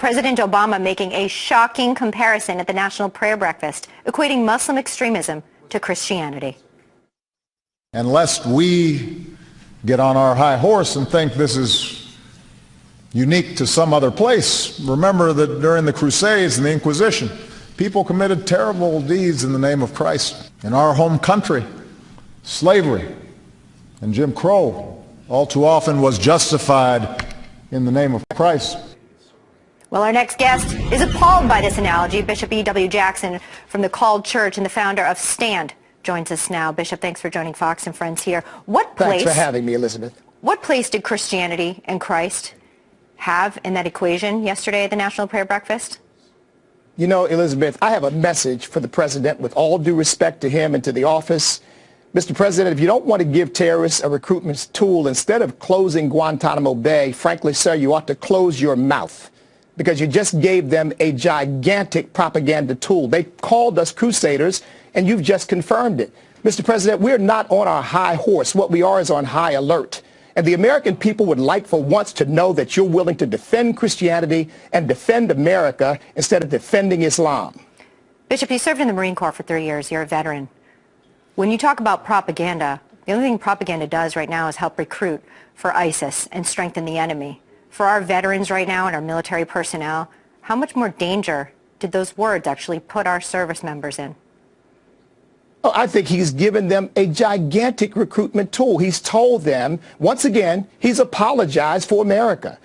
President Obama making a shocking comparison at the National Prayer Breakfast, equating Muslim extremism to Christianity. And lest we get on our high horse and think this is unique to some other place, remember that during the Crusades and the Inquisition, people committed terrible deeds in the name of Christ. In our home country, slavery and Jim Crow all too often was justified in the name of Christ. Well, our next guest is appalled by this analogy. Bishop E.W. Jackson from the Called Church and the founder of Stand joins us now. Bishop, thanks for joining Fox and Friends here. Thanks for having me, Elizabeth. What place did Christianity and Christ have in that equation yesterday at the National Prayer Breakfast? You know, Elizabeth, I have a message for the president with all due respect to him and to the office. Mr. President, if you don't want to give terrorists a recruitment tool, instead of closing Guantanamo Bay, frankly, sir, you ought to close your mouth, because you just gave them a gigantic propaganda tool. They called us crusaders, and you've just confirmed it. Mr. President, we're not on our high horse. What we are is on high alert. And the American people would like for once to know that you're willing to defend Christianity and defend America instead of defending Islam. Bishop, you served in the Marine Corps for 3 years. You're a veteran. When you talk about propaganda, the only thing propaganda does right now is help recruit for ISIS and strengthen the enemy. For our veterans right now and our military personnel, how much more danger did those words actually put our service members in? Oh, I think he's given them a gigantic recruitment tool. He's told them, once again, he's apologized for America.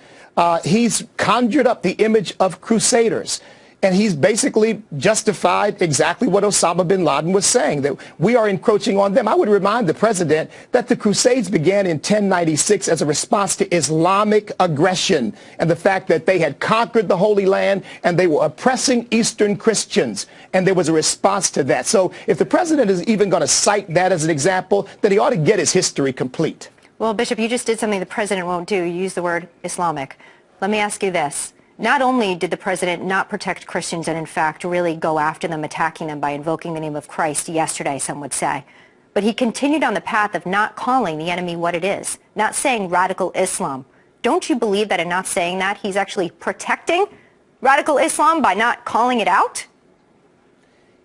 He's conjured up the image of crusaders. And he's basically justified exactly what Osama bin Laden was saying, that we are encroaching on them. I would remind the president that the Crusades began in 1096 as a response to Islamic aggression and the fact that they had conquered the Holy Land and they were oppressing Eastern Christians. And there was a response to that. So if the president is even going to cite that as an example, then he ought to get his history complete. Well, Bishop, you just did something the president won't do. You used the word Islamic. Let me ask you this. Not only did the president not protect Christians and, in fact, really go after them, attacking them by invoking the name of Christ yesterday, some would say, but he continued on the path of not calling the enemy what it is, not saying radical Islam. Don't you believe that in not saying that, he's actually protecting radical Islam by not calling it out?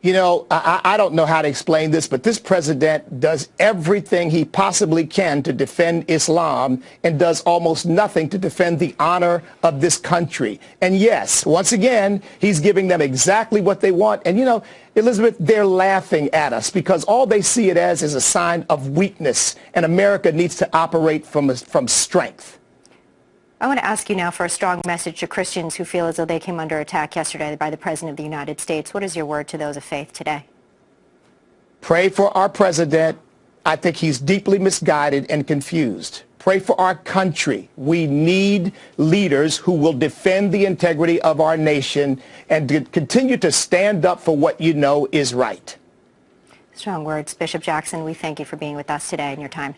You know, I don't know how to explain this, but this president does everything he possibly can to defend Islam and does almost nothing to defend the honor of this country. And yes, once again, he's giving them exactly what they want. And, you know, Elizabeth, they're laughing at us because all they see it as is a sign of weakness, and America needs to operate from strength. I want to ask you now for a strong message to Christians who feel as though they came under attack yesterday by the President of the United States. What is your word to those of faith today? Pray for our president. I think he's deeply misguided and confused. Pray for our country. We need leaders who will defend the integrity of our nation and to continue to stand up for what you know is right. Strong words. Bishop Jackson, we thank you for being with us today and your time.